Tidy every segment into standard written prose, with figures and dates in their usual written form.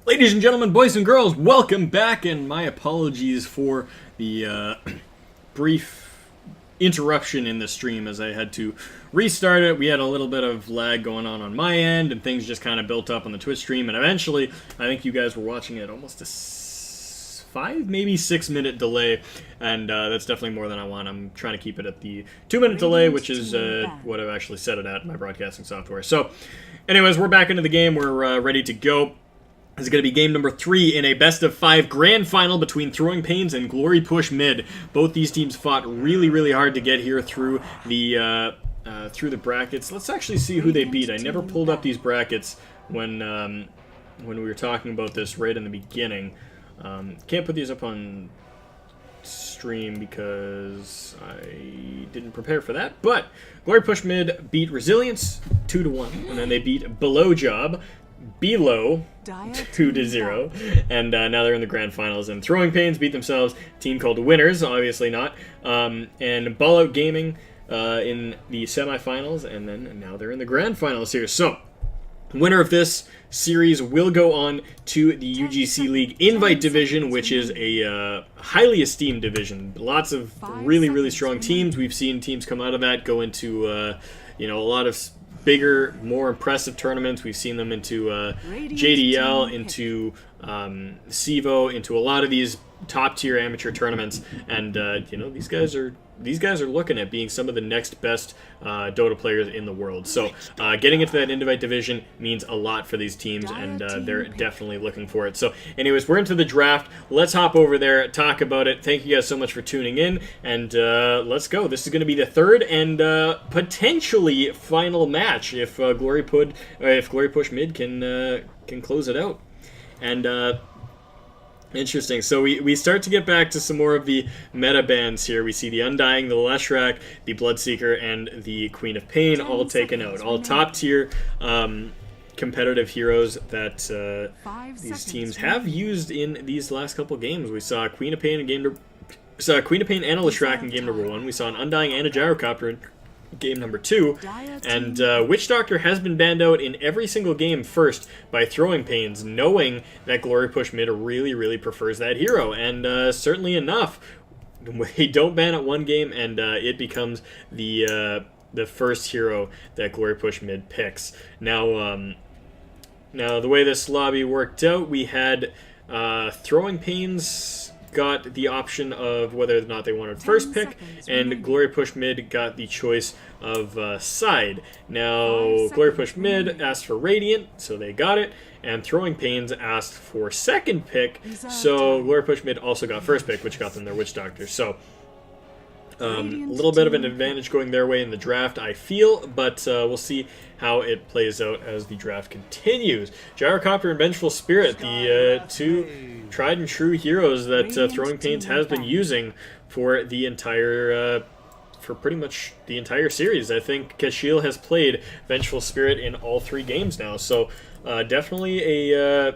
Ladies and gentlemen, boys and girls, welcome back, and my apologies for the brief interruption in the stream as I had to restart it. We had a little bit of lag going on my end, and things just kind of built up on the Twitch stream, and eventually, I think you guys were watching it almost a 5, maybe 6 minute delay, and that's definitely more than I want. I'm trying to keep it at the 2 minute delay, which is what I've actually set it at in my broadcasting software. So, anyways, we're back into the game. We're ready to go. This is going to be game number 3 in a best-of-5 grand final between Throwing Pains and Glory Push Mid. Both these teams fought really, really hard to get here through the brackets. Let's actually see who they beat. I never pulled up these brackets when we were talking about this right in the beginning. Can't put these up on stream because I didn't prepare for that. But Glory Push Mid beat Resilience 2-1, and then they beat Below Job Below 2-0, and now they're in the grand finals. And Throwing Pains beat themselves, a team called Winners, obviously not, and Ball Out Gaming in the semifinals, and then now they're in the grand finals here. So, winner of this series will go on to the UGC League Invite Division, which is a highly esteemed division. Lots of really, really strong teams. We've seen teams come out of that go into a lot of bigger, more impressive tournaments. We've seen them into JDL, into CEVO, into a lot of these top-tier amateur tournaments, and these guys are looking at being some of the next best Dota players in the world. So getting into that Invite division means a lot for these teams, and they're definitely looking for it. So anyways, we're into the draft. Let's hop over there, talk about it. Thank you guys so much for tuning in, and let's go. This is going to be the third and potentially final match if Glory Push Mid can close it out. And interesting. So we start to get back to some more of the meta bands here. We see the Undying, the Leshrac, the Bloodseeker, and the Queen of Pain all taken out. All top tier competitive heroes that these teams have used in these last couple games. We saw Queen of Pain and a Leshrac in game number 1. We saw an Undying and a Gyrocopter in game number 2, and Witch Doctor has been banned out in every single game first by Throwing Pains, knowing that Glory Push Mid really, really prefers that hero, and certainly enough, they don't ban it one game, and it becomes the first hero that Glory Push Mid picks. Now the way this lobby worked out, we had Throwing Pains got the option of whether or not they wanted first pick, and Glory Push Mid got the choice of side. Now, Glory Push Mid asked for Radiant, so they got it, and Throwing Pains asked for second pick, so Glory Push Mid also got first pick, which got them their Witch Doctor. So, a little bit of an advantage going their way in the draft, I feel, but we'll see how it plays out as the draft continues. Gyrocopter and Vengeful Spirit, the two tried and true heroes that Throwing Pains has been using for the entire, for pretty much the entire series. I think Kashiel has played Vengeful Spirit in all 3 games now, so definitely a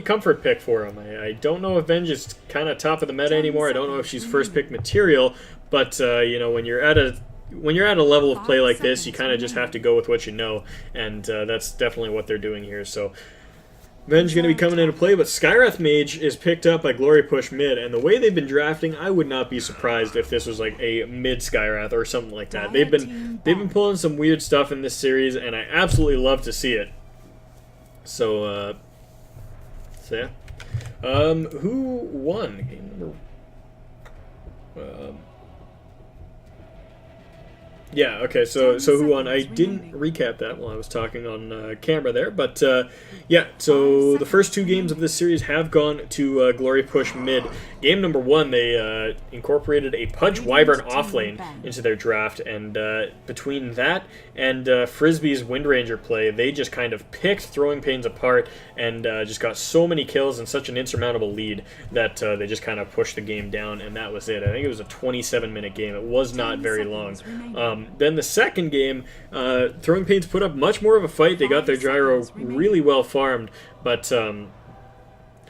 comfort pick for him. I don't know if Venge is kind of top of the meta anymore. I don't know if she's first pick material, but when you're at a level of play like this, you kind of just have to go with what you know, and that's definitely what they're doing here. So Venge going to be coming into play, but Skywrath Mage is picked up by Glory Push Mid, and the way they've been drafting, I would not be surprised if this was like a mid Skywrath or something like that. They've been pulling some weird stuff in this series, and I absolutely love to see it. So yeah. Who won game number? Yeah, okay, so who won? I didn't recap that while I was talking on camera there, but yeah, so the first 2 games of this series have gone to Glory Push Mid. Game number 1, they incorporated a Pudge Wyvern offlane into their draft, and between that and Frisbee's Windranger play, they just kind of picked Throwing Pains apart and just got so many kills and such an insurmountable lead that they just kind of pushed the game down, and that was it. I think it was a 27-minute game. It was not very long. Then the second game, Throwing Pains put up much more of a fight. They got their gyro really well farmed, but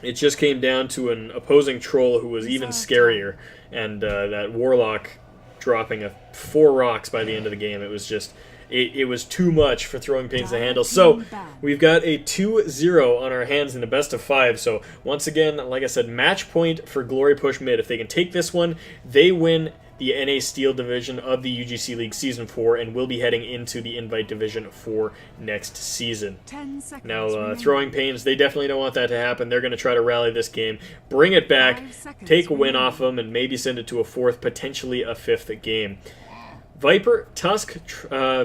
it just came down to an opposing troll who was even scarier, and that Warlock dropping 4 rocks by the end of the game. It was just, it was too much for Throwing Pains to handle. So we've got a 2-0 on our hands in the best of 5. So once again, like I said, match point for Glory Push Mid. If they can take this one, they win the NA Steel division of the UGC League Season 4 and will be heading into the Invite division for next season. Now, Throwing Pains, they definitely don't want that to happen. They're going to try to rally this game, bring it back, take a win off them, and maybe send it to a 4th, potentially a 5th game. Viper, Tusk,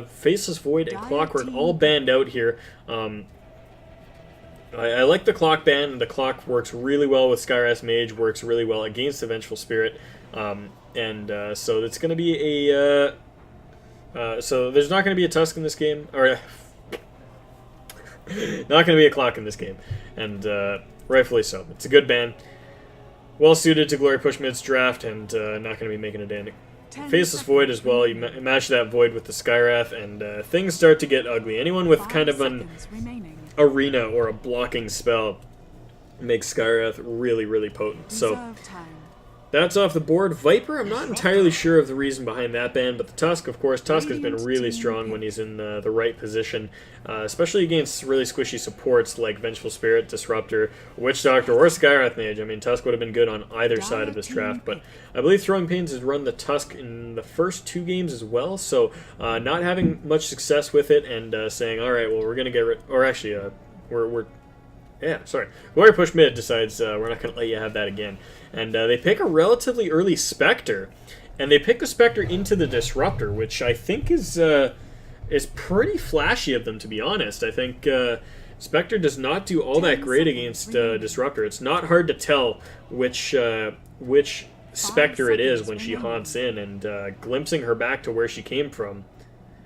Faceless Void, and Clockwork all banned out here. I like the Clock ban. The Clock works really well with Skyrath Mage, works really well against the Vengeful Spirit. So it's going to be a... so there's not going to be a Tusk in this game, or... not going to be a Clock in this game, and rightfully so. It's a good ban. Well suited to Glory Push Mid's draft, and not going to be making a dent. Faceless Void as well. You match that Void with the Skyrath, and things start to get ugly. Anyone with kind of an arena or a blocking spell makes Skyrath really, really potent. So that's off the board. Viper, I'm not entirely sure of the reason behind that ban, but the Tusk, of course, Tusk has been really strong when he's in the right position, especially against really squishy supports like Vengeful Spirit, Disruptor, Witch Doctor, or Skyrath Mage. I mean, Tusk would have been good on either side of this draft, but I believe Throwing Pains has run the Tusk in the first 2 games as well, so not having much success with it and saying, all right, well, we're going to get rid... Or actually, Glory Push Mid decides we're not going to let you have that again. And they pick a relatively early Spectre. And they pick the Spectre into the Disruptor, which I think is pretty flashy of them, to be honest. I think Spectre does not do all that great against Disruptor. It's not hard to tell which Spectre it is when she haunts in, and glimpsing her back to where she came from.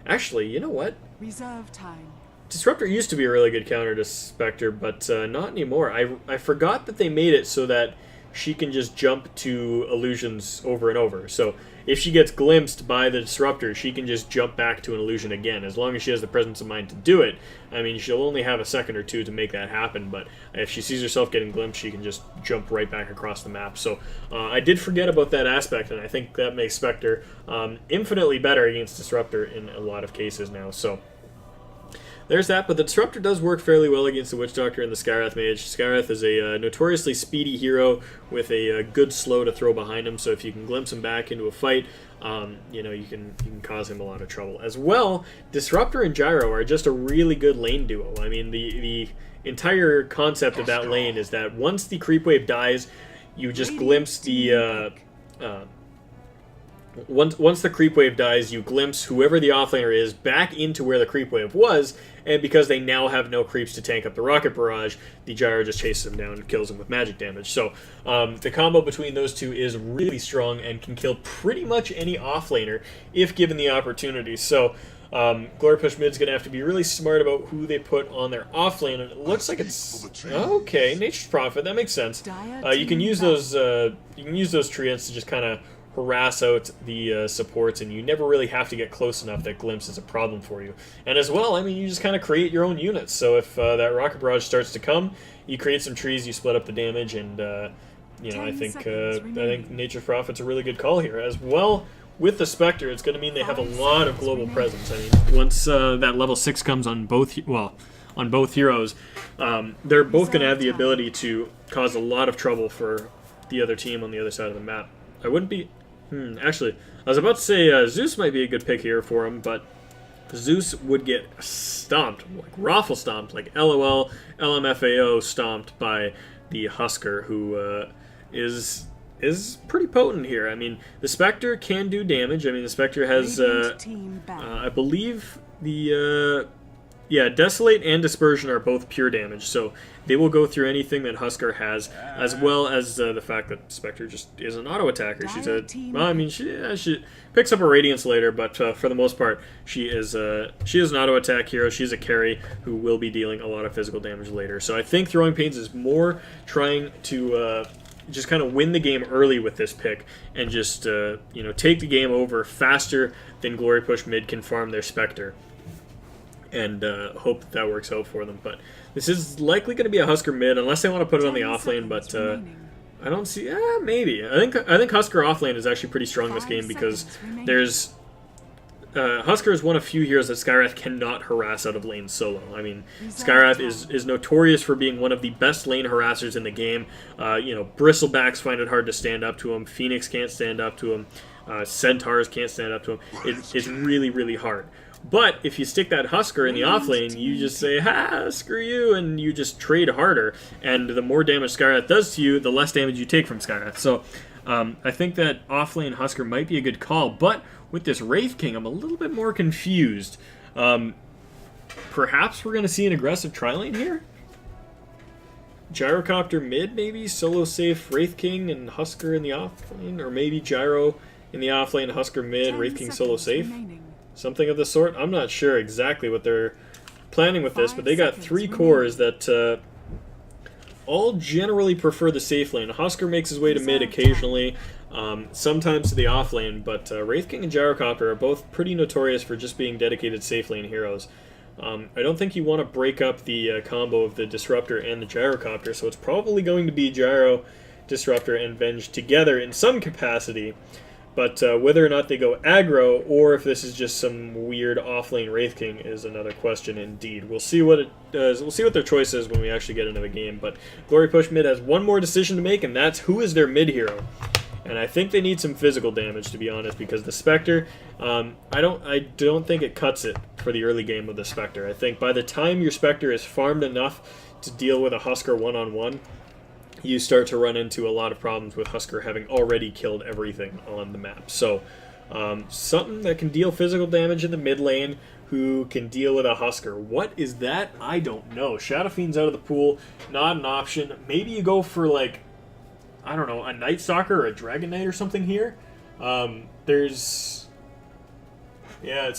Actually, you know what? Reserve time. Disruptor used to be a really good counter to Spectre, but not anymore. I forgot that they made it so that she can just jump to illusions over and over. So if she gets glimpsed by the Disruptor, she can just jump back to an illusion again, as long as she has the presence of mind to do it. I mean, she'll only have a second or two to make that happen, but if she sees herself getting glimpsed, she can just jump right back across the map. So I did forget about that aspect, and I think that makes Spectre infinitely better against Disruptor in a lot of cases now. So there's that, but the Disruptor does work fairly well against the Witch Doctor and the Skyrath Mage. Skyrath is a notoriously speedy hero with a good slow to throw behind him, so if you can glimpse him back into a fight, you can cause him a lot of trouble. As well, Disruptor and Gyro are just a really good lane duo. I mean, the entire concept of that lane is that once the creep wave dies, you just glimpse the... Once the creep wave dies, you glimpse whoever the offlaner is back into where the creep wave was, and because they now have no creeps to tank up the rocket barrage, the Gyro just chases him down and kills him with magic damage. So the combo between those two is really strong and can kill pretty much any offlaner if given the opportunity. So Glory Push Mid's going to have to be really smart about who they put on their offlane, and it looks like it's... Okay, Nature's Prophet, that makes sense. You can use those treants to just kind of harass out the supports, and you never really have to get close enough that Glimpse is a problem for you. And as well, I mean, you just kind of create your own units. So if that Rocket Barrage starts to come, you create some trees, you split up the damage, and I think Nature's Prophet's a really good call here. As well, with the Spectre, it's going to mean they have a lot of global presence. I mean, once that level 6 comes on both, on both heroes, they're both going to have the ability to cause a lot of trouble for the other team on the other side of the map. I wouldn't be... actually, I was about to say Zeus might be a good pick here for him, but Zeus would get stomped, like Raffle stomped, like LOL, LMFAO stomped by the Husker, who is pretty potent here. I mean, the Spectre can do damage. I mean, the Spectre has, I believe, Desolate and Dispersion are both pure damage, so they will go through anything that Husker has, as well as the fact that Spectre just is an auto-attacker. She picks up a Radiance later, but for the most part, she is an auto-attack hero. She's a carry who will be dealing a lot of physical damage later. So I think Throwing Pains is more trying to just kind of win the game early with this pick, and just take the game over faster than Glory Push Mid can farm their Spectre, and hope that works out for them. But this is likely going to be a Husker mid, unless they want to put it on the offlane, but I don't see. Maybe. I think Husker offlane is actually pretty strong this game because there's Husker is one of few heroes that Skywrath cannot harass out of lane solo. I mean, Skywrath is notorious for being one of the best lane harassers in the game. Bristlebacks find it hard to stand up to him. Phoenix can't stand up to him. Centaurs can't stand up to him. It's really, really hard. But if you stick that Husker in the offlane, you just say, ha, screw you, and you just trade harder. And the more damage Skywrath does to you, the less damage you take from Skywrath. So I think that offlane Husker might be a good call. But with this Wraith King, I'm a little bit more confused. Perhaps we're going to see an aggressive tri-lane here? Gyrocopter mid, maybe? Solo safe Wraith King and Husker in the offlane? Or maybe Gyro in the offlane, Husker mid, Wraith King solo safe? Something of the sort. I'm not sure exactly what they're planning with this, but they got 3 cores that all generally prefer the safe lane. Husker makes his way to mid occasionally, sometimes to the off lane, but Wraith King and Gyrocopter are both pretty notorious for just being dedicated safe lane heroes. I don't think you want to break up the combo of the Disruptor and the Gyrocopter, so it's probably going to be Gyro, Disruptor, and Venge together in some capacity. But whether or not they go aggro, or if this is just some weird offlane Wraith King, is another question indeed. We'll see what it does. We'll see what their choice is when we actually get into the game. But Glory Push Mid has one more decision to make, and that's who is their mid hero. And I think they need some physical damage, to be honest, because the Spectre, I don't think it cuts it for the early game with the Spectre. I think by the time your Spectre is farmed enough to deal with a Husker one-on-one, you start to run into a lot of problems with Husker having already killed everything on the map. So, something that can deal physical damage in the mid lane, who can deal with a Husker. What is that? I don't know. Shadow Fiend's out of the pool, not an option. Maybe you go for, like, I don't know, a Night Stalker or a Dragon Knight or something here. It's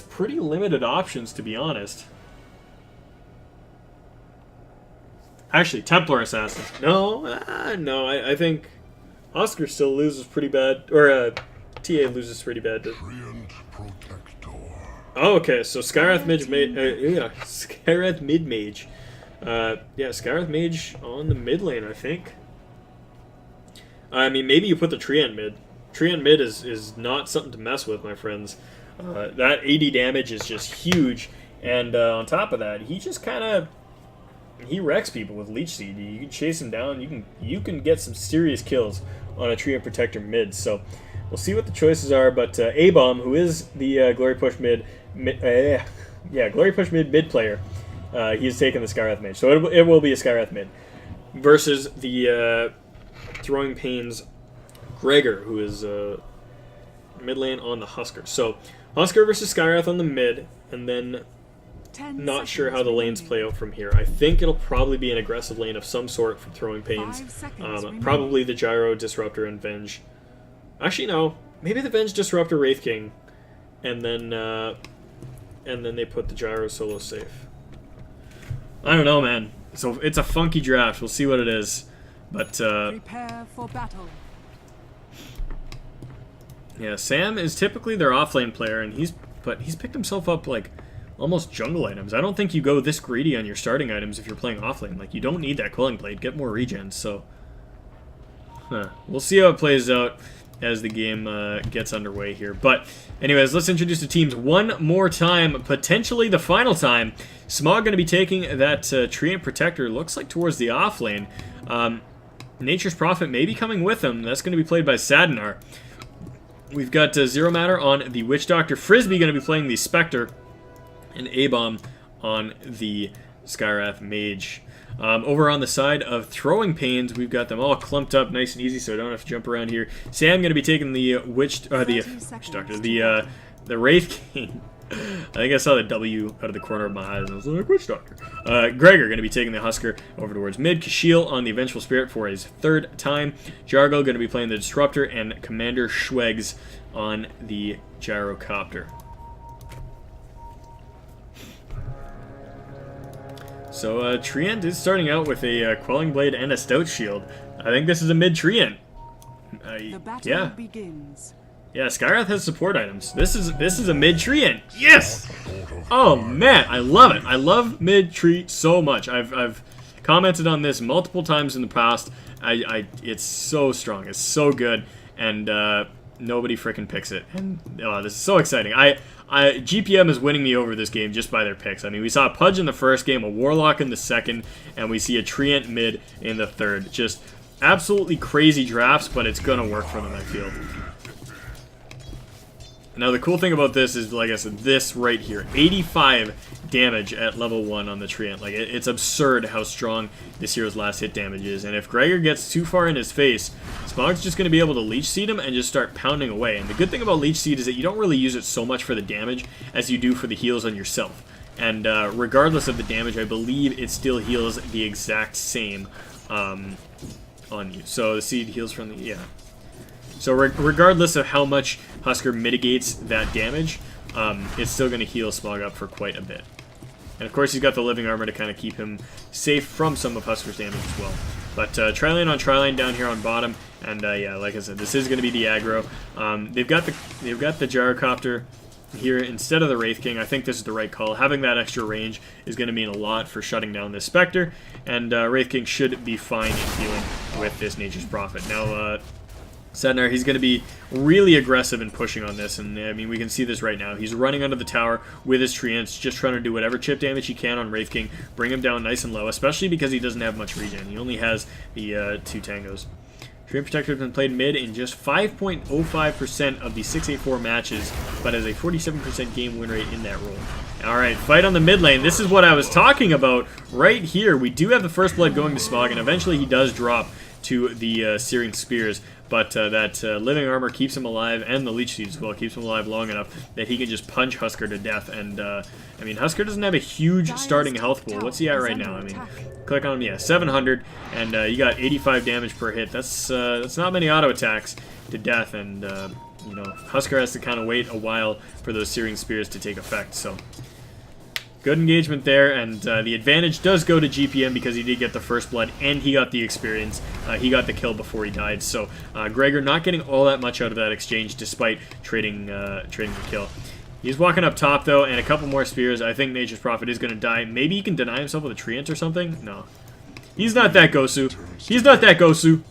pretty limited options, to be honest. Actually, Templar Assassin. No, I think Husker still loses pretty bad, or TA loses pretty bad. Oh, okay, so Skywrath Skywrath mid mage. Skywrath mage on the mid lane, I think. I mean, maybe you put the Treant mid. Treant mid is not something to mess with, my friends. That 80 damage is just huge, and on top of that, he just kind of he wrecks people with Leech Seed. You can chase him down. You can get some serious kills on a Treant Protector mid. So we'll see what the choices are. But A-Bomb, who is the Glory Push mid player, he's taking the Skywrath mage. So it will be a Skywrath mid versus the Throwing Pains Gregor, who is mid lane on the Husker. So Husker versus Skywrath on the mid, and then not sure how the lanes play out from here. I think it'll probably be an aggressive lane of some sort from Throwing Pains. Probably the Gyro, Disruptor, and Venge. Actually, no. Maybe the Venge, Disruptor, Wraith King, and then they put the Gyro solo safe. I don't know, man. So it's a funky draft. We'll see what it is. But prepare for battle. Yeah, Sam is typically their offlane player, and he's picked himself up like almost jungle items. I don't think you go this greedy on your starting items if you're playing offlane. Like, you don't need that Quelling Blade. Get more regens. So, we'll see how it plays out as the game gets underway here. But, anyways, let's introduce the teams one more time. Potentially the final time. Smog going to be taking that Treant Protector. Looks like towards the offlane. Nature's Prophet may be coming with him. That's going to be played by Sadnar. We've got Zero Matter on the Witch Doctor. Frisbee going to be playing the Spectre. And A-Bomb on the Skywrath Mage. Over on the side of Throwing Pains, we've got them all clumped up nice and easy, so I don't have to jump around here. Sam going to be taking the Witch Doctor, the Wraith King. I think I saw the W out of the corner of my eyes, and I was like, Witch Doctor. Gregor going to be taking the Husker over towards mid. Kashiel on the Vengeful Spirit for his third time. Jargo going to be playing the Disruptor, and Commander Schwegs on the Gyrocopter. So, Treant is starting out with a Quelling Blade and a Stout Shield. I think this is a mid Treant. The battle begins. Yeah, Skywrath has support items. This is a mid Treant. Yes! Oh man, I love it. I love mid tree so much. I've commented on this multiple times in the past It's so strong. It's so good, and nobody freaking picks it. And this is so exciting. GPM is winning me over this game just by their picks. I mean, we saw a Pudge in the first game, a Warlock in the second, and we see a Treant mid in the third. Just absolutely crazy drafts, but it's gonna work for them, I feel. Now, the cool thing about this is, like I said, this right here, 85 damage at level 1 on the Treant. Like, it's absurd how strong this hero's last hit damage is. And if Gregor gets too far in his face, Smog's just going to be able to Leech Seed him and just start pounding away. And the good thing about Leech Seed is that you don't really use it so much for the damage as you do for the heals on yourself. And regardless of the damage, I believe it still heals the exact same on you. So the Seed heals from the... yeah. So regardless of how much Husker mitigates that damage, it's still going to heal Smog up for quite a bit. And of course he's got the Living Armor to kind of keep him safe from some of Husker's damage as well. But Tri-Lane on Tri-Lane down here on bottom, and yeah, like I said, this is going to be the aggro. They've got the Gyrocopter here instead of the Wraith King. I think this is the right call. Having that extra range is going to mean a lot for shutting down this Spectre, and Wraith King should be fine in healing with this Nature's Prophet. Now, Sednar, he's going to be really aggressive in pushing on this, and I mean, we can see this right now. He's running under the tower with his Treants, just trying to do whatever chip damage he can on Wraith King, bring him down nice and low, especially because he doesn't have much regen. He only has the 2 Tangos. Treant Protector has been played mid in just 5.05% of the 684 matches, but has a 47% game win rate in that role. Alright, fight on the mid lane. This is what I was talking about right here. We do have the first blood going to Smog, and eventually he does drop to the Searing Spears, but that Living Armor keeps him alive, and the Leech Seed as well keeps him alive long enough that he can just punch Husker to death. And I mean, Husker doesn't have a huge starting health pool. What's he at right now? I mean, click on him, yeah, 700, and you got 85 damage per hit. That's not many auto attacks to death, and you know, Husker has to kind of wait a while for those Searing Spears to take effect. So good engagement there, and the advantage does go to GPM because he did get the first blood and he got the experience. He got the kill before he died, so Gregor not getting all that much out of that exchange despite trading the kill. He's walking up top though, and a couple more spears. I think Nature's Prophet is going to die. Maybe he can deny himself with a Treant or something? No. He's not that Gosu. He's not that Gosu.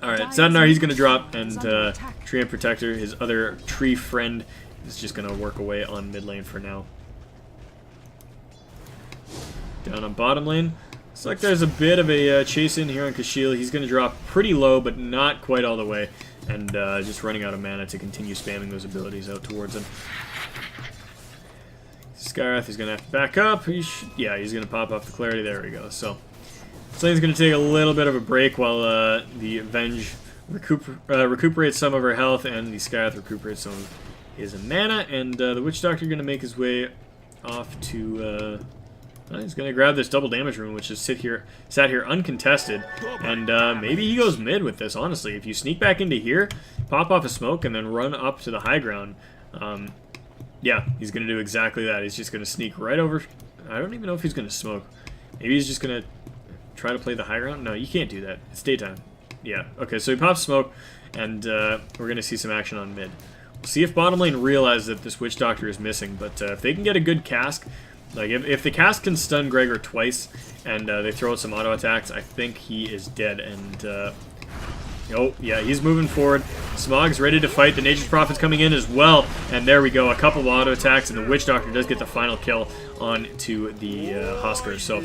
Alright, Sednar, he's going to drop, and Treant Protector, his other tree friend, is just going to work away on mid lane for now. Down on bottom lane. Looks like there's a bit of a chase in here on Kashil. He's going to drop pretty low, but not quite all the way. And just running out of mana to continue spamming those abilities out towards him. Skywrath is going to have to back up. Yeah, he's going to pop off the Clarity. There we go. So, this lane's going to take a little bit of a break while the Avenge recuperates some of her health, and the Skywrath recuperates some of his mana. And the Witch Doctor going to make his way off to... he's going to grab this double damage rune, which is sat here uncontested, and maybe he goes mid with this, honestly. If you sneak back into here, pop off a smoke, and then run up to the high ground, yeah, he's going to do exactly that. He's just going to sneak right over. I don't even know if he's going to smoke. Maybe he's just going to try to play the high ground. No, you can't do that. It's daytime. Yeah, okay, so he pops smoke, and we're going to see some action on mid. We'll see if bottom lane realizes that this Witch Doctor is missing, but if they can get a good cask, like, if the cast can stun Gregor twice, and they throw out some auto attacks, I think he is dead, and, oh, yeah, he's moving forward. Smog's ready to fight. The Nature's Prophet's coming in as well, and there we go. A couple of auto attacks, and the Witch Doctor does get the final kill on to the Huskers. So,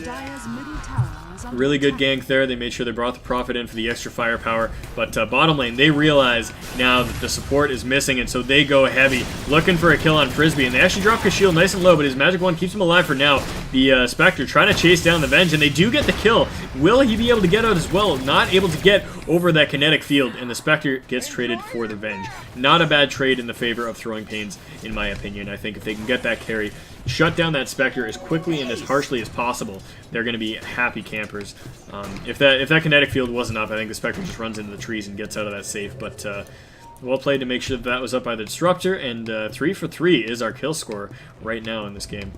really good gank there. They made sure they brought the Prophet in for the extra firepower, but bottom lane, they realize now that the support is missing, and so they go heavy, looking for a kill on Frisbee, and they actually drop Kashil nice and low, but his magic wand keeps him alive for now. The Spectre trying to chase down the Venge, and they do get the kill. Will he be able to get out as well? Not able to get over that kinetic field, and the Spectre gets traded for the Venge. Not a bad trade in the favor of Throwing Pains, in my opinion. I think if they can get that carry, shut down that Spectre as quickly and as harshly as possible, they're going to be happy campers. If that kinetic field wasn't up, I think the Spectre just runs into the trees and gets out of that safe, but well played to make sure that was up by the Disruptor, and 3 for 3 is our kill score right now in this game.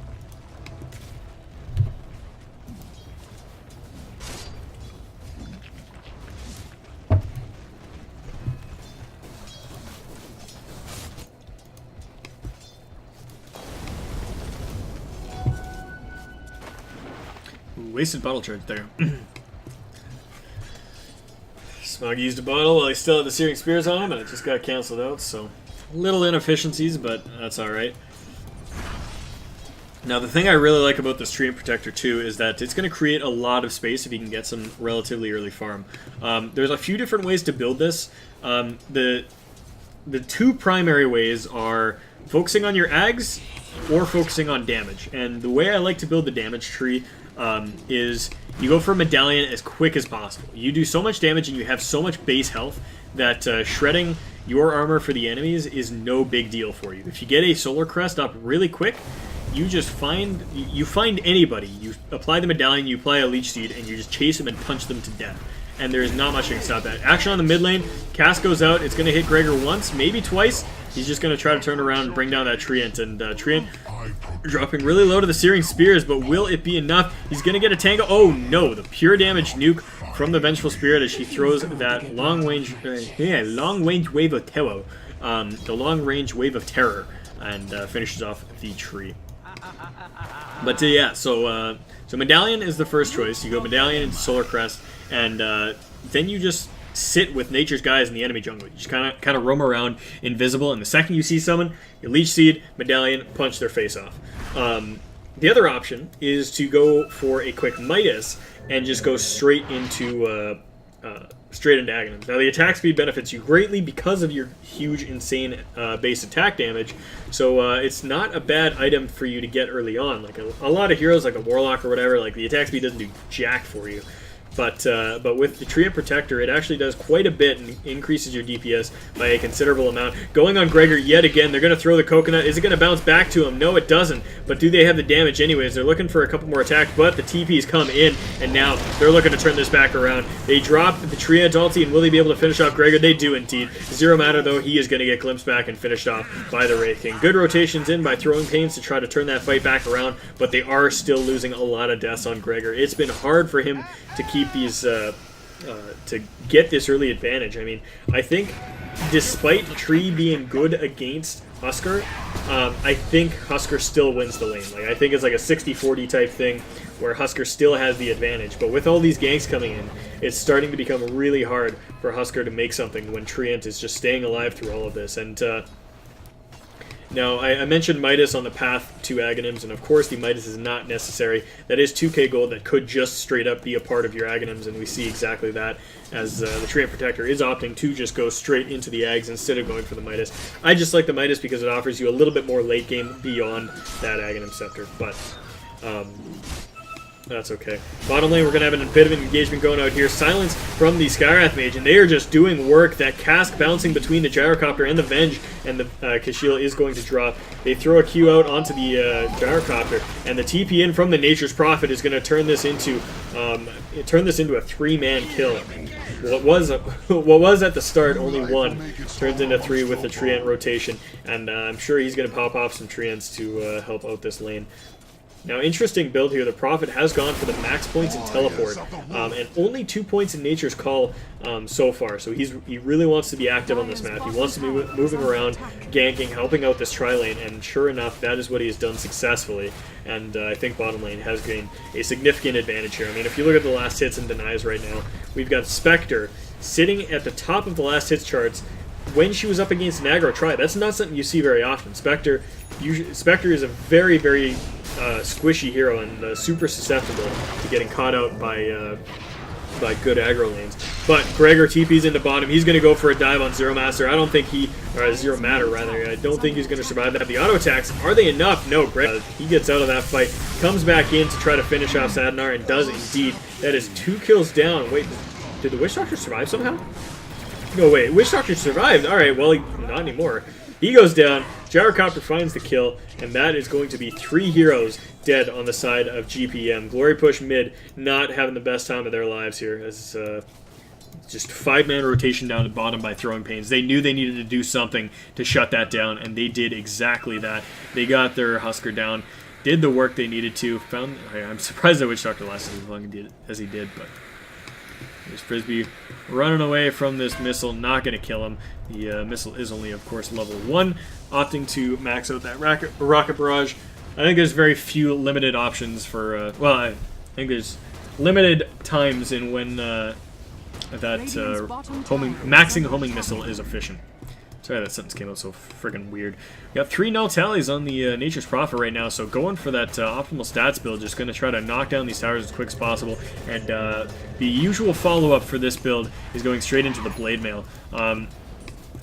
Wasted bottle charge there. Smog used a bottle while he still had the Searing Spears on him, and it just got cancelled out, so little inefficiencies, but that's alright. Now, the thing I really like about this Treant Protector, too, is that it's going to create a lot of space if you can get some relatively early farm. There's a few different ways to build this. The two primary ways are focusing on your ags or focusing on damage. And the way I like to build the damage tree is you go for a medallion as quick as possible. You do so much damage and you have so much base health that shredding your armor for the enemies is no big deal for you. If you get a Solar Crest up really quick, you just find anybody, you apply the medallion, you apply a Leech Seed, and you just chase them and punch them to death. And there's not much that can stop that. Action on the mid lane, cast goes out, it's going to hit Gregor once, maybe twice. He's just going to try to turn around and bring down that Treant, and Treant dropping really low to the Searing Spears, but will it be enough? He's going to get a tango. Oh no, the pure damage nuke from the Vengeful Spirit as she throws that long-range wave of terror, the long-range wave of terror, and finishes off the tree. But yeah, so Medallion is the first choice. You go Medallion into Solar Crest, and then you just sit with Nature's Guys in the enemy jungle. You just kind of roam around invisible, and the second you see someone, you Leech Seed, Medallion, punch their face off. The other option is to go for a quick Midas and just go straight into Aghanims. Now, the attack speed benefits you greatly because of your huge, insane base attack damage, so it's not a bad item for you to get early on. Like a lot of heroes, like a Warlock or whatever, like the attack speed doesn't do jack for you. But with the Treant Protector, it actually does quite a bit and increases your DPS by a considerable amount. Going on Gregor yet again, they're going to throw the coconut. Is it going to bounce back to him? No, it doesn't. But do they have the damage anyways? They're looking for a couple more attacks, but the TP's come in, and now they're looking to turn this back around. They drop the Treant ulti, and will they be able to finish off Gregor? They do indeed. Zero matter, though, he is going to get glimpsed back and finished off by the Wraith King. Good rotations in by Throwing Pains to try to turn that fight back around, but they are still losing a lot of deaths on Gregor. It's been hard for him to keep these... to get this early advantage. I mean, I think despite Tree being good against Husker, I think Husker still wins the lane. Like, I think it's like a 60-40 type thing where Husker still has the advantage. But with all these ganks coming in, it's starting to become really hard for Husker to make something when Treant is just staying alive through all of this. And now, I mentioned Midas on the path to Aghanims, and of course the Midas is not necessary. That is 2k gold that could just straight up be a part of your Aghanims, and we see exactly that as the Treant Protector is opting to just go straight into the Ags instead of going for the Midas. I just like the Midas because it offers you a little bit more late game beyond that Aghanim Scepter, but that's okay. Bottom lane, we're going to have a bit of an engagement going out here. Silence from the Skywrath Mage, and they are just doing work. That cask bouncing between the Gyrocopter and the Venge, and the Kashil is going to drop. They throw a Q out onto the Gyrocopter, and the TP in from the Nature's Prophet is going to turn this into a three-man kill. What was at the start only one turns into three with the Treant rotation, and I'm sure he's going to pop off some Treants to help out this lane. Now, interesting build here. The Prophet has gone for the max points in Teleport, and only 2 points in Nature's Call so far. So he really wants to be active on this map. He wants to be moving around, ganking, helping out this tri-lane, and sure enough, that is what he has done successfully. And I think bottom lane has gained a significant advantage here. I mean, if you look at the last hits and denies right now, we've got Spectre sitting at the top of the last hits charts when she was up against an aggro tri. That's not something you see very often. Spectre is a very, very squishy hero and super susceptible to getting caught out by good aggro lanes. But Gregor TP's into bottom. He's going to go for a dive on Zero Master. I don't think Zero Matter rather. I don't think he's going to survive that. The auto attacks, are they enough? No. Gregor, he gets out of that fight, comes back in to try to finish off Sadnar, and does indeed. That is 2 kills down. Wait, did the Witch Doctor survive somehow? No, wait, Witch Doctor survived. Alright, well, not anymore. He goes down, Gyrocopter finds the kill, and that is going to be 3 heroes dead on the side of GPM. Glory Push mid, not having the best time of their lives here, as just 5-man rotation down to bottom by Throwing Pains. They knew they needed to do something to shut that down, and they did exactly that. They got their Husker down, did the work they needed to, I'm surprised that Witch Doctor lasted as long as he did, but there's Frisbee running away from this missile, not going to kill him. The missile is only, of course, level 1, opting to max out that rocket barrage. I think there's very few limited options for, I think there's limited times in when that maxing homing missile is efficient. Sorry, that sentence came out so friggin' weird. We got 3 null tallies on the Nature's Prophet right now, so going for that optimal stats build, just going to try to knock down these towers as quick as possible. And the usual follow-up for this build is going straight into the Blade Mail.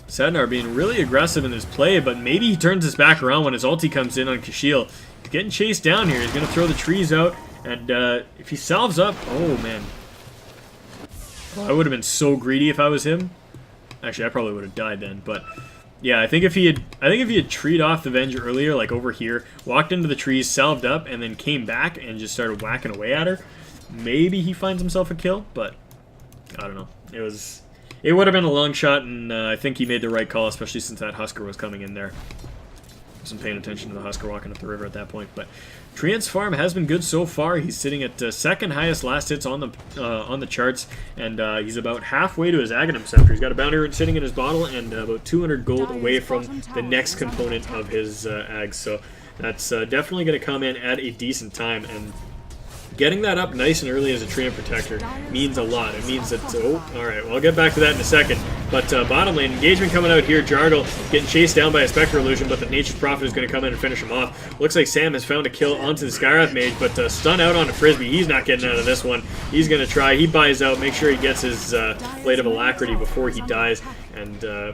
Sadnar being really aggressive in his play, but maybe he turns his back around when his ulti comes in on Kashyyyl. He's getting chased down here. He's going to throw the trees out, and if he salves up... Oh, man. I would have been so greedy if I was him. Actually, I probably would have died then, but yeah, I think if he had treed off the Venge earlier, like over here, walked into the trees, salved up, and then came back and just started whacking away at her, maybe he finds himself a kill. But I don't know. It would have been a long shot, and I think he made the right call, especially since that Husker was coming in there. Wasn't paying attention to the Husker walking up the river at that point, but Treant's farm has been good so far. He's sitting at second highest last hits on the charts, and he's about halfway to his Aghanim Scepter. He's got a bounty rune sitting in his bottle, and about 200 gold away from the next component of his Ags. So that's definitely going to come in at a decent time, and getting that up nice and early as a Treant Protector means a lot. It means that... Oh, alright, well, I'll get back to that in a second. But bottom lane, engagement coming out here. Jargle getting chased down by a Spectre Illusion, but the Nature's Prophet is going to come in and finish him off. Looks like Sam has found a kill onto the Skywrath Mage, but stun out onto Frisbee. He's not getting out of this one. He's going to try. He buys out, make sure he gets his Blade of Alacrity before he dies, and...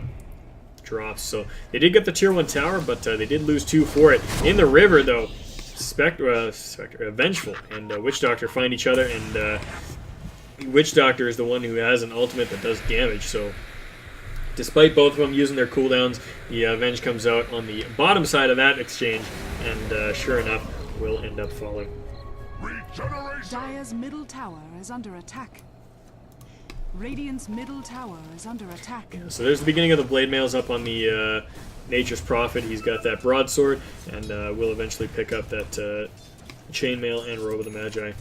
drops. So they did get the tier 1 tower, but they did lose 2 for it. In the river, though, Vengeful and Witch Doctor find each other, and Witch Doctor is the one who has an ultimate that does damage, so despite both of them using their cooldowns, the Venge comes out on the bottom side of that exchange, and sure enough, will end up falling. Dire's middle tower is under attack. Radiant's middle tower is under attack. Yeah, so there's the beginning of the Blade Mails up on the Nature's Prophet. He's got that broadsword, and will eventually pick up that chainmail and Robe of the Magi.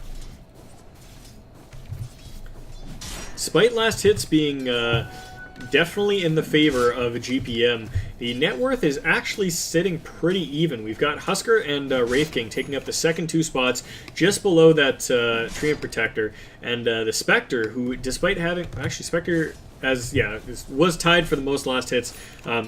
Despite last hits being definitely in the favor of GPM, the net worth is actually sitting pretty even. We've got Husker and Wraith King taking up the second 2 spots, just below that Treant Protector, and the Spectre, who, despite having... Actually, Spectre... was tied for the most last hits,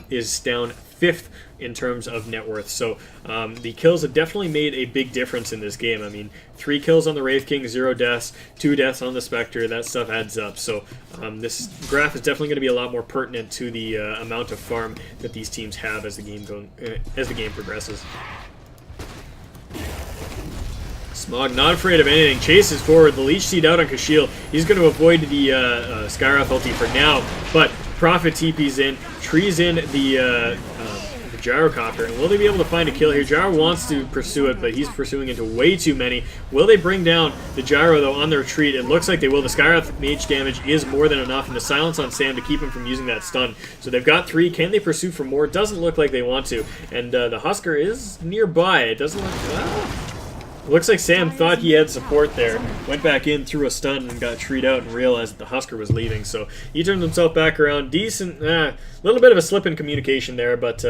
is down 5th in terms of net worth. So the kills have definitely made a big difference in this game. I mean, 3 kills on the Wraith King, 0 deaths, 2 deaths on the Spectre. That stuff adds up. So this graph is definitely going to be a lot more pertinent to the amount of farm that these teams have as the game progresses. Smog, not afraid of anything, chases forward, the Leech Seed out on Kashyyyl. He's going to avoid the Skywrath ulti for now, but Prophet TP's in, trees in the Gyrocopter, and will they be able to find a kill here? Gyro wants to pursue it, but he's pursuing into way too many. Will they bring down the Gyro, though, on their retreat? It looks like they will. The Skywrath Mage damage is more than enough, and the silence on Sam to keep him from using that stun. So they've got 3. Can they pursue for more? Doesn't look like they want to, and the Husker is nearby. It doesn't look... Looks like Sam thought he had support there, went back in, threw a stun, and got treed out and realized that the Husker was leaving. So he turned himself back around. Decent, little bit of a slip in communication there, but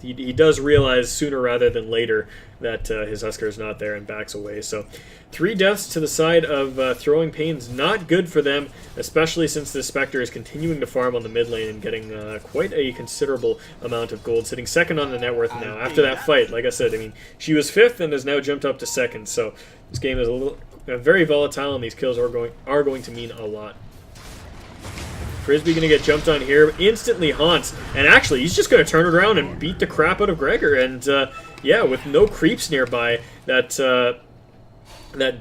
he does realize sooner rather than later that his Husker is not there and backs away. So 3 deaths to the side of Throwing Pains, not good for them, especially since the Spectre is continuing to farm on the mid lane and getting quite a considerable amount of gold, sitting second on the net worth now. After that fight, like I said, I mean, she was 5th and has now jumped up to 2nd, so this game is very volatile, and these kills are going to mean a lot. Frisbee going to get jumped on here, instantly haunts, and actually he's just going to turn it around and beat the crap out of Gregor, and yeah, with no creeps nearby, that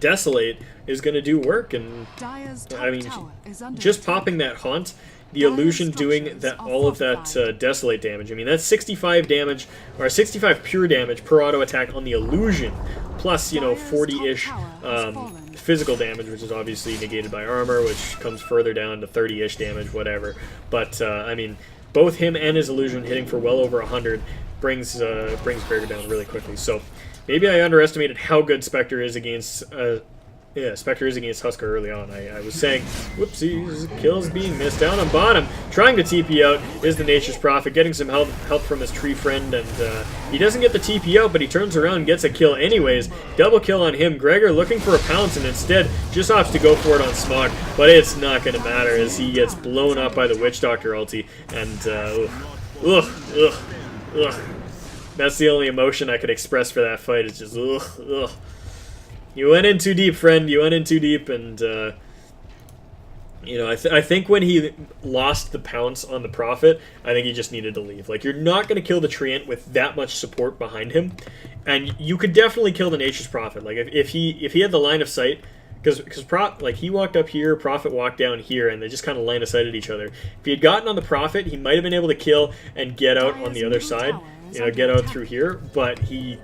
Desolate is going to do work, and I mean, just popping that haunt, the illusion doing that all of that Desolate damage. I mean, that's 65 damage, or 65 pure damage per auto attack on the illusion, plus, you know, 40-ish physical damage, which is obviously negated by armor, which comes further down to 30-ish damage, whatever. But, I mean, both him and his illusion hitting for well over 100 brings Gregor down really quickly. So maybe I underestimated how good Spectre is against Yeah, Spectre is against Husker early on. I was saying, whoopsies, kills being missed. Down on bottom, trying to TP out is the Nature's Prophet, getting some help from his tree friend, and he doesn't get the TP out, but he turns around and gets a kill anyways. Double kill on him. Gregor looking for a pounce, and instead just opts to go for it on Smog, but it's not going to matter as he gets blown up by the Witch Doctor ulti, and ugh. That's the only emotion I could express for that fight. It's just ugh. You went in too deep, friend. You went in too deep, and you know, I think when he lost the pounce on the Prophet, I think he just needed to leave. Like, you're not going to kill the Treant with that much support behind him, and you could definitely kill the Nature's Prophet. Like, if he had the line of sight, because like he walked up here, Prophet walked down here, and they just kind of line of sighted each other. If he had gotten on the Prophet, he might have been able to kill and get out on the other side, you know, get out through here, but he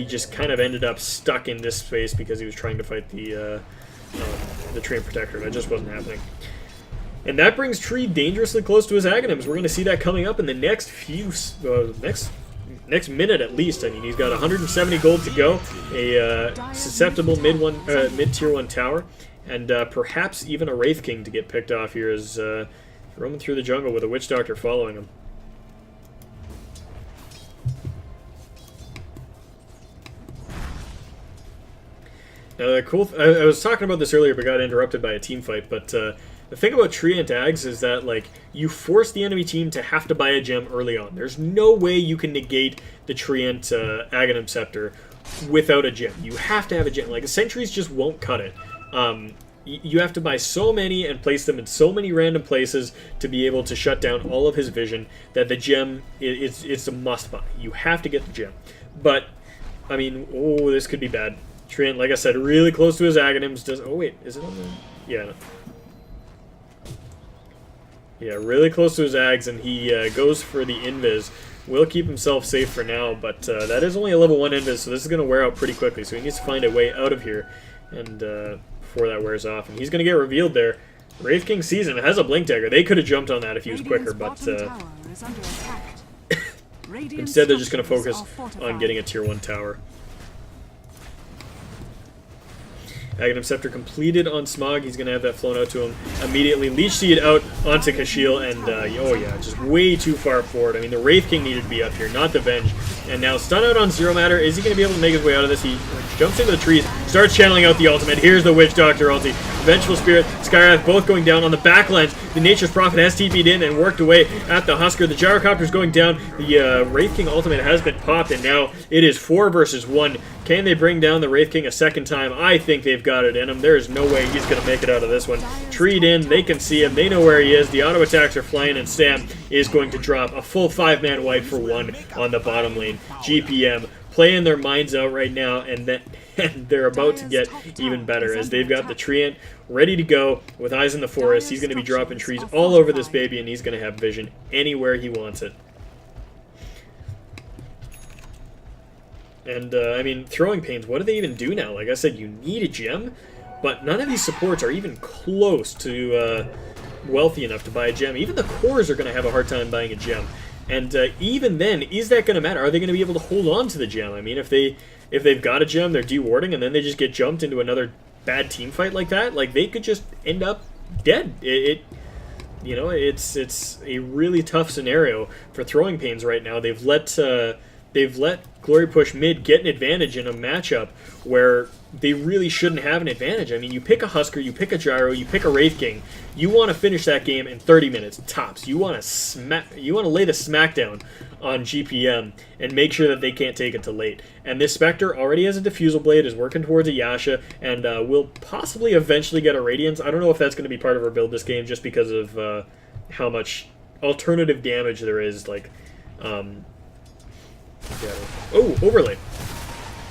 just kind of ended up stuck in this space because he was trying to fight the Treant Protector. That just wasn't happening. And that brings Tree dangerously close to his Aghanims. We're going to see that coming up in the next few... next minute at least. I mean, he's got 170 gold to go, a susceptible mid-tier 1 tower, and perhaps even a Wraith King to get picked off here as roaming through the jungle with a Witch Doctor following him. Cool. I was talking about this earlier, but got interrupted by a team fight. But the thing about Treant Ags is that, like, you force the enemy team to have to buy a gem early on. There's no way you can negate the Treant Aghanim Scepter without a gem. You have to have a gem. Like, sentries just won't cut it. You have to buy so many and place them in so many random places to be able to shut down all of his vision that the gem it's a must buy. You have to get the gem. But I mean, oh, this could be bad. Treant, like I said, really close to his Aghanims. Oh wait, is it on the... Yeah. Yeah, really close to his Ags, and he goes for the Invis. Will keep himself safe for now, but that is only a level 1 Invis, so this is going to wear out pretty quickly. So he needs to find a way out of here, and before that wears off. And he's going to get revealed there. Wraith King sees him. It has a Blink Dagger. They could have jumped on that if he was quicker, but instead they're just going to focus on getting a tier 1 tower. Aghanim Scepter completed on Smog. He's going to have that flown out to him immediately. Leech Seed out onto Kashyl, and oh yeah, just way too far forward. I mean, the Wraith King needed to be up here, not the Venge. And now stun out on Zero Matter. Is he going to be able to make his way out of this? He jumps into the trees, starts channeling out the ultimate. Here's the Witch Doctor ulti. Vengeful Spirit, Skywrath both going down on the backlines. The Nature's Prophet has TP'd in and worked away at the Husker. The Gyrocopter's going down. The Wraith King ultimate has been popped, and now it is 4 versus 1. Can they bring down the Wraith King a second time? I think they've got it in him. There is no way he's going to make it out of this one. Treed in, they can see him, they know where he is. The auto attacks are flying, and Sam is going to drop a full 5-man wipe for 1 on the bottom lane. GPM playing their minds out right now, and they're about to get even better as they've got the Treant ready to go with eyes in the forest. He's going to be dropping trees all over this baby, and he's going to have vision anywhere he wants it. And, I mean, Throwing Pains, what do they even do now? Like I said, you need a gem, but none of these supports are even close to wealthy enough to buy a gem. Even the cores are going to have a hard time buying a gem. And even then, is that going to matter? Are they going to be able to hold on to the gem? I mean, if they've got a gem, they're dewarding, and then they just get jumped into another bad team fight like that, like, they could just end up dead. You know, it's a really tough scenario for Throwing Pains right now. They've let Glory Push Mid get an advantage in a matchup where they really shouldn't have an advantage. I mean, you pick a Husker, you pick a Gyro, you pick a Wraith King. You want to finish that game in 30 minutes tops. You want to lay the smackdown on GPM and make sure that they can't take it to late. And this Spectre already has a Diffusal Blade, is working towards a Yasha, and will possibly eventually get a Radiance. I don't know if that's going to be part of her build this game, just because of how much alternative damage there is. Like, oh, overlay.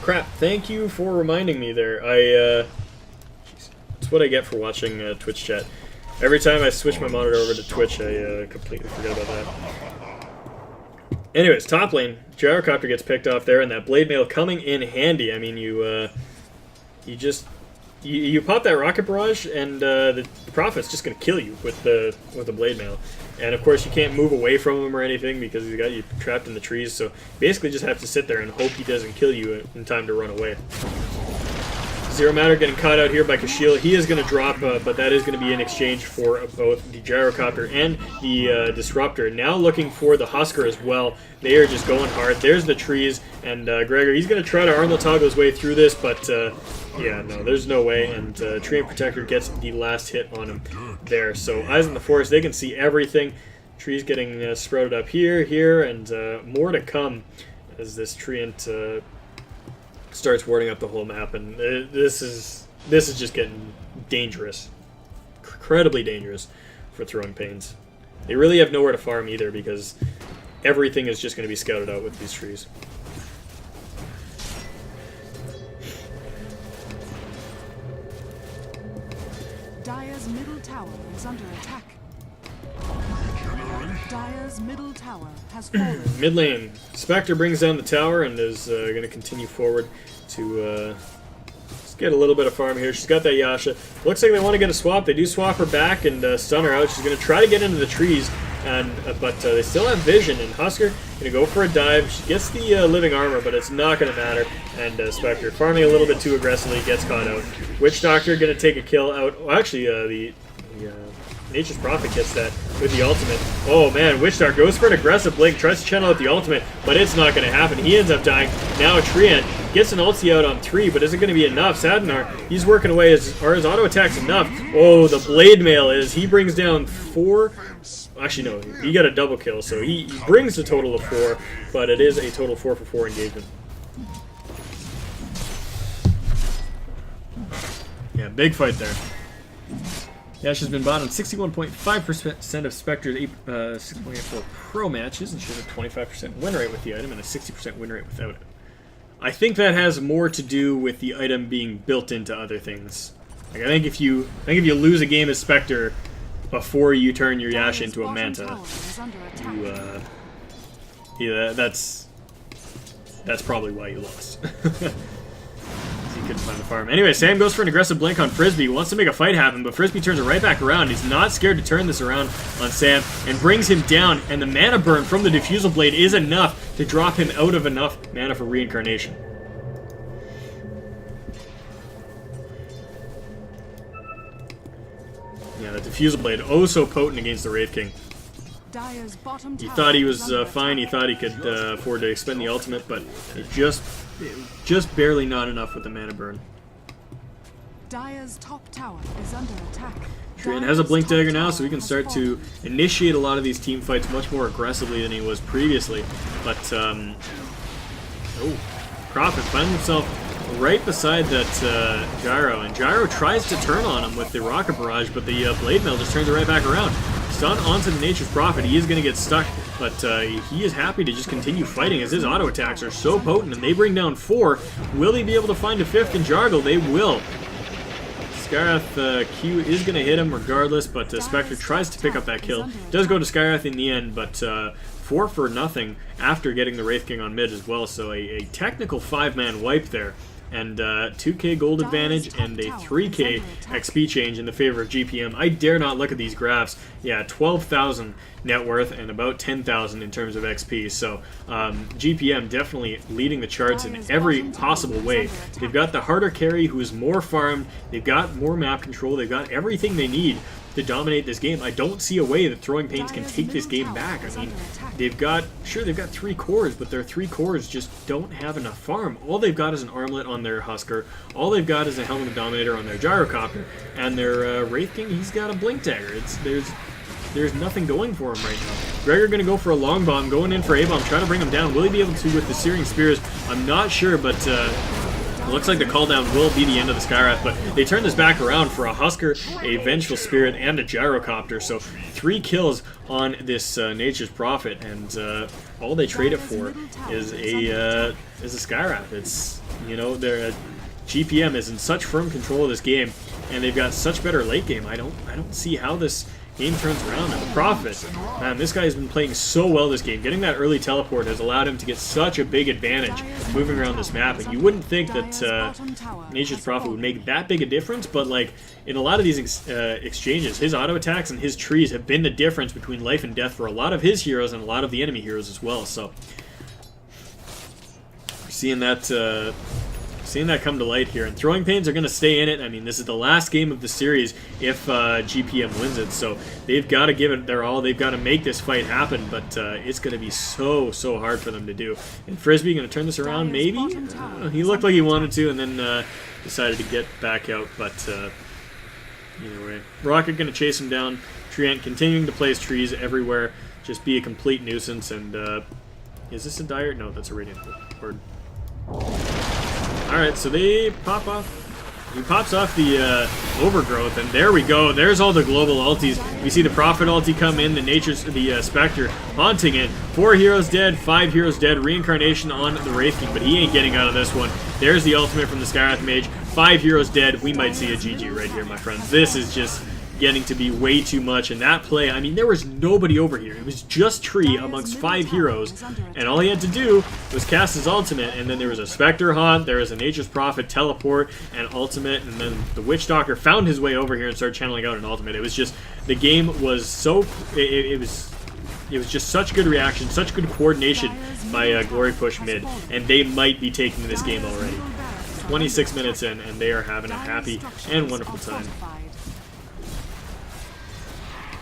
Crap, thank you for reminding me there. That's what I get for watching Twitch chat. Every time I switch my monitor over to Twitch, I completely forget about that. Anyways, top lane, Gyrocopter gets picked off there, and that Blade Mail coming in handy. I mean, you pop that Rocket Barrage, and the Prophet's just going to kill you with the Blade Mail. And of course, you can't move away from him or anything because he's got you trapped in the trees. So basically, just have to sit there and hope he doesn't kill you in time to run away. Zero Matter getting caught out here by Kashyyyl. He is going to drop, but that is going to be in exchange for both the Gyrocopter and the Disruptor. Now looking for the Husker as well. They are just going hard. There's the trees, and Gregor, he's going to try to Armlet toggle his way through this, but yeah, no, there's no way, and Tree and Protector gets the last hit on him there. So Eyes in the Forest, they can see everything. Trees getting sprouted up here, and more to come as this Treant starts warding up the whole map, and this is just getting dangerous, incredibly dangerous for Throwing Pains. They really have nowhere to farm either because everything is just going to be scouted out with these trees. Dire's middle tower is under attack. Dire's middle tower has fallen. Mid lane, Spectre brings down the tower and is going to continue forward to just get a little bit of farm here. She's got that Yasha. Looks like they want to get a swap. They do swap her back and stun her out. She's going to try to get into the trees, and but they still have vision, and Husker going to go for a dive. She gets the living armor, but it's not going to matter, and Spectre farming a little bit too aggressively, gets caught out. Witch Doctor going to take a kill out. Well, actually, the Nature's Prophet gets that with the ultimate. Oh man, Witch Doctor goes for an aggressive blink, tries to channel out the ultimate, but it's not going to happen. He ends up dying. Now Treant gets an ulti out on 3, but is it going to be enough? Sadnar, he's working away. Are his auto attacks enough? Oh, the Blade Mail is. He brings down 4. Actually, no, he got a double kill, so he brings a total of 4, but it is a total 4 for 4 engagement. Yeah, big fight there. Yash has been bought on 61.5% of Spectre's 6.84 Pro matches, and she has a 25% win rate with the item and a 60% win rate without it. I think that has more to do with the item being built into other things. Like, I think if you lose a game as Spectre before you turn your Yash into a Manta, that's probably why you lost. He couldn't find the farm. Anyway, Sam goes for an aggressive blink on Frisbee. Wants to make a fight happen, but Frisbee turns it right back around. He's not scared to turn this around on Sam and brings him down, and the mana burn from the Diffusal Blade is enough to drop him out of enough mana for reincarnation. Yeah, the Diffusal Blade, oh so potent against the Wraith King. He thought he was fine, he thought he could afford to expend the ultimate, but it just barely not enough with the mana burn. Dire's top tower is under attack. Treant has a Blink Dagger now, so he can start to initiate a lot of these team fights much more aggressively than he was previously. But, Prophet finds himself right beside that Gyro, and Gyro tries to turn on him with the Rocket Barrage, but the Blade Mail just turns it right back around. Stun onto the Nature's Prophet. He is going to get stuck, but he is happy to just continue fighting as his auto attacks are so potent, and they bring down 4. Will they be able to find a 5th in Jargle? They will. Skyrath Q is going to hit him regardless, but Spectre tries to pick up that kill. Does go to Skyrath in the end, but 4 for nothing after getting the Wraith King on mid as well, so a technical 5-man wipe there. And 2k gold advantage and a 3k XP change in the favor of GPM. I dare not look at these graphs. Yeah, 12,000 net worth and about 10,000 in terms of XP. So GPM definitely leading the charts in every possible way. They've got the harder carry who is more farmed. They've got more map control. They've got everything they need to dominate this game. I don't see a way that Throwing Pains can take this game back. I mean, they've got 3 cores, but their 3 cores just don't have enough farm. All they've got is an Armlet on their Husker. All they've got is a Helm of the Dominator on their Gyrocopter. And their Wraith King, he's got a Blink Dagger. There's nothing going for him right now. Gregor going to go for a long bomb, going in for A-bomb, trying to bring him down. Will he be able to with the Searing Spears? I'm not sure, but looks like the call down will be the end of the Skyrath, but they turn this back around for a Husker, a Vengeful Spirit, and a Gyrocopter. So 3 kills on this Nature's Prophet, and all they trade it for is a Skyrath. It's, you know, their GPM is in such firm control of this game, and they've got such better late game. I don't see how this game turns around. And the Prophet, man, this guy has been playing so well this game. Getting that early teleport has allowed him to get such a big advantage moving around this map. And you wouldn't think that Nature's Prophet would make that big a difference, but like in a lot of these exchanges, his auto attacks and his trees have been the difference between life and death for a lot of his heroes and a lot of the enemy heroes as well. So we're seeing that seeing that come to light here. And Throwing Pains are going to stay in it. I mean, this is the last game of the series if GPM wins it. So they've got to give it their all. They've got to make this fight happen. But it's going to be so hard for them to do. And Frisbee going to turn this around, maybe? He looked like he wanted to and then decided to get back out. But either way. Rocket going to chase him down. Treant continuing to place trees everywhere. Just be a complete nuisance. And is this a Dire? No, that's a Radiant Word. Alright, so they pop off. He pops off the Overgrowth, and there we go. There's all the global ultis. We see the Prophet ulti come in, the Spectre haunting it. 4 heroes dead, 5 heroes dead. Reincarnation on the Wraith King, but he ain't getting out of this one. There's the ultimate from the Skywrath Mage. 5 heroes dead. We might see a GG right here, my friends. This is just getting to be way too much. And that play, I mean, there was nobody over here. It was just Tree amongst 5 heroes, and all he had to do was cast his ultimate, and then there was a Spectre Haunt, there was a Nature's Prophet teleport, and ultimate, and then the Witch Doctor found his way over here and started channeling out an ultimate. It was just, the game was so, it was just such good reaction, such good coordination by Glory Push mid, and they might be taking this game already. 26 minutes in, and they are having a happy and wonderful time.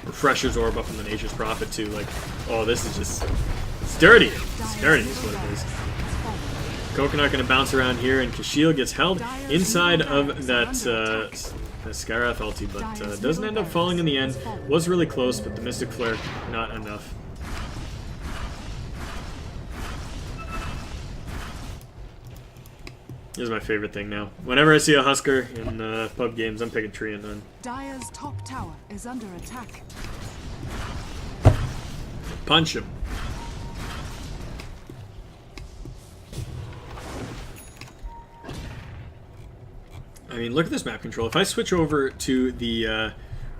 Refresher's Orb up on the Nature's Prophet too. Like, oh, this is just, it's dirty. It's dirty is what it is. Coconut gonna bounce around here, and Kashyyyl gets held inside of that Skywrath ulti, but doesn't end up falling in the end. Was really close, but the Mystic Flare not enough. This is my favorite thing now. Whenever I see a Husker in pub games, I'm picking Tree and then. Dire's top tower is under attack. Punch him. I mean, look at this map control. If I switch over to the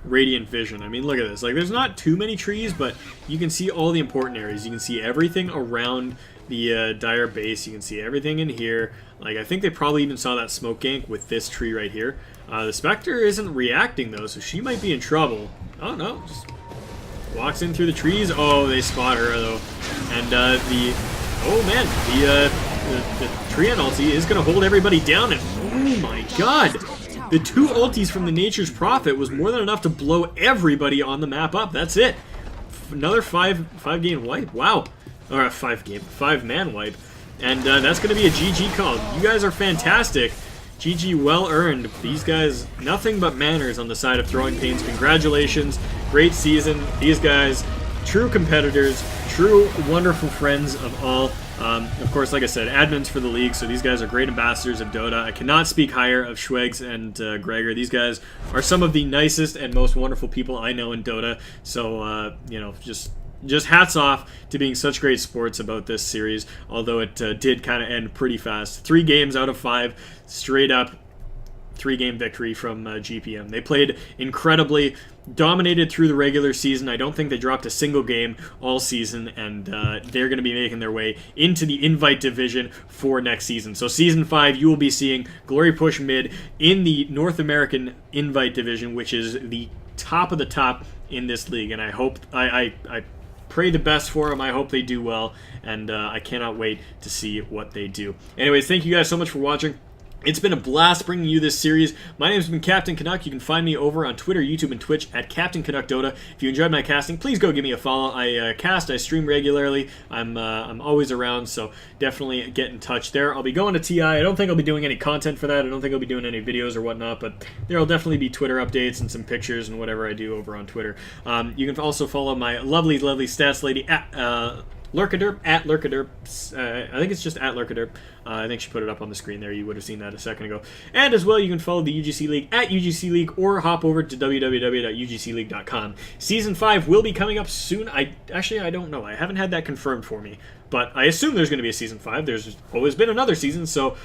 Radiant Vision, I mean, look at this. Like, there's not too many trees, but you can see all the important areas. You can see everything around the Dire base. You can see everything in here. Like, I think they probably even saw that smoke gank with this tree right here. The Spectre isn't reacting, though, so she might be in trouble. Oh, no. Just walks in through the trees. Oh, they spot her, though. And oh, man. The Treant ulti is going to hold everybody down. And, oh, my God. The 2 ultis from the Nature's Prophet was more than enough to blow everybody on the map up. That's it. Another 5-game wipe. Wow. Or a 5-man wipe. And that's going to be a GG call. You guys are fantastic. GG well earned. These guys, nothing but manners on the side of Throwing Pains. Congratulations. Great season. These guys, true competitors, true wonderful friends of all. Of course, like I said, admins for the league, so these guys are great ambassadors of Dota. I cannot speak higher of Schwegs and Gregor. These guys are some of the nicest and most wonderful people I know in Dota. So, you know, just hats off to being such great sports about this series, although it did kind of end pretty fast. 3 games out of 5, straight up 3-game victory from GPM. They played incredibly, dominated through the regular season. I don't think they dropped a single game all season, and they're going to be making their way into the Invite Division for next season. So Season 5, you will be seeing Glory Push mid in the North American Invite Division, which is the top of the top in this league, and I hope, I pray the best for them. I hope they do well, and I cannot wait to see what they do. Anyways, thank you guys so much for watching. It's been a blast bringing you this series. My name's been Captain Canuck. You can find me over on Twitter, YouTube, and Twitch at Captain Canuck Dota. If you enjoyed my casting, please go give me a follow. I cast, I stream regularly. I'm always around, so definitely get in touch there. I'll be going to TI. I don't think I'll be doing any content for that. I don't think I'll be doing any videos or whatnot, but there will definitely be Twitter updates and some pictures and whatever I do over on Twitter. You can also follow my lovely stats lady at Lurkaderp, at Lurkaderp. I think it's just at Lurkaderp. I think she put it up on the screen there. You would have seen that a second ago. And as well, you can follow the UGC League at UGC League or hop over to www.ugcleague.com. Season 5 will be coming up soon. I don't know. I haven't had that confirmed for me. But I assume there's going to be a Season 5. There's always been another season, so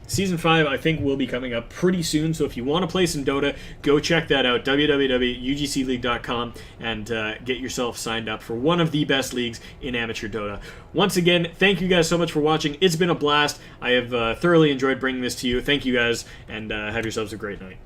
Season 5 I think will be coming up pretty soon. So if you want to play some Dota, go check that out, www.ugcleague.com, and get yourself signed up for one of the best leagues in amateur Dota. Once again, thank you guys so much for watching. It's been a blast. I have thoroughly enjoyed bringing this to you. Thank you guys, and have yourselves a great night.